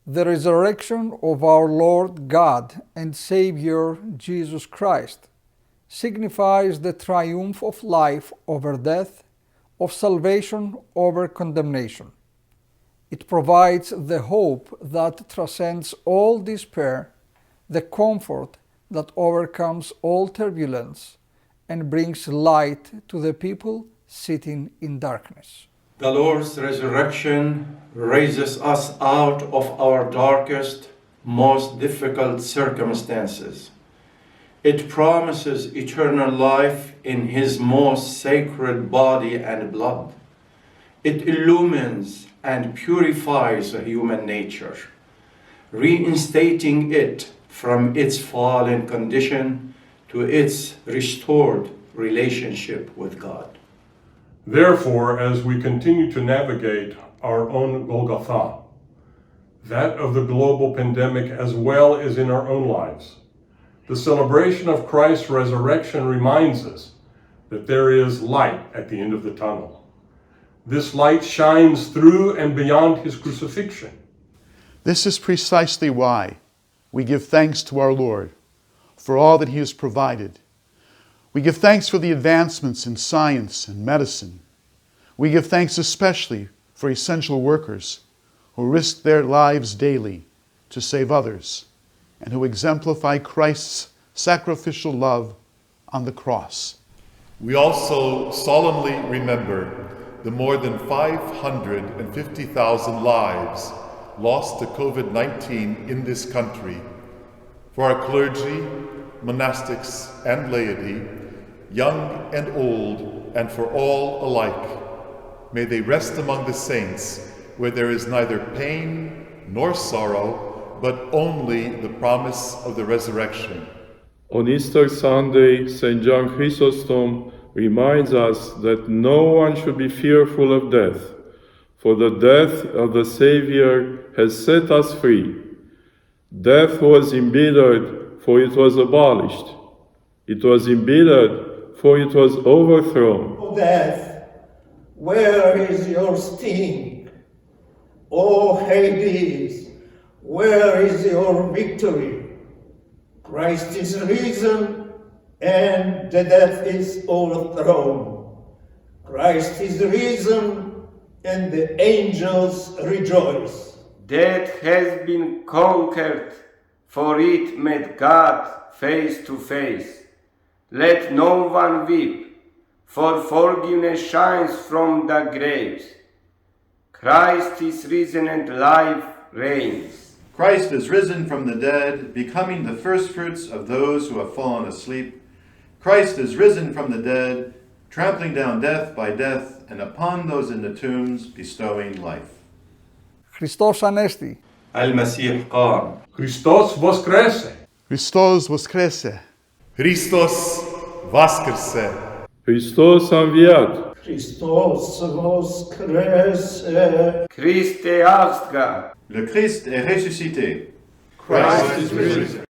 The resurrection of our Lord God and Savior Jesus Christ signifies the triumph of life over death, of salvation over condemnation. It provides the hope that transcends all despair, the comfort that overcomes all turbulence, and brings light to the people sitting in darkness. The Lord's resurrection raises us out of our darkest, most difficult circumstances. It promises eternal life in His most sacred body and blood. It illumines and purifies the human nature, reinstating it from its fallen condition to its restored relationship with God. Therefore, as we continue to navigate our own Golgotha, that of the global pandemic as well as in our own lives, the celebration of Christ's resurrection reminds us that there is light at the end of the tunnel. This light shines through and beyond His crucifixion. This is precisely why we give thanks to our Lord for all that He has provided. We give thanks for the advancements in science and medicine. We give thanks especially for essential workers who risk their lives daily to save others and who exemplify Christ's sacrificial love on the cross. We also solemnly remember the more than 550,000 lives lost to COVID-19 in this country. For our clergy, monastics, and laity, young and old, and for all alike, may they rest among the saints, where there is neither pain nor sorrow, but only the promise of the resurrection. On Easter Sunday, St. John Chrysostom reminds us that no one should be fearful of death, for the death of the Savior has set us free. Death was embittered, for it was abolished. It was embittered, for it was overthrown. O death, where is your sting? O Hades, where is your victory? Christ is risen, and the death is overthrown. Christ is risen, and the angels rejoice. Death has been conquered, for it met God face to face. Let no one weep, for forgiveness shines from the graves. Christ is risen and life reigns. Christ is risen from the dead, becoming the firstfruits of those who have fallen asleep. Christ is risen from the dead, trampling down death by death, and upon those in the tombs bestowing life. Χριστός Ανέστη. المسيح قام. Christos voskreσε. Christos voskreσε. Christos vaskrse. Χριστός αμβιάτ. Christos voskrese. Christe avstga. Le Christ est ressuscité. Christ is risen.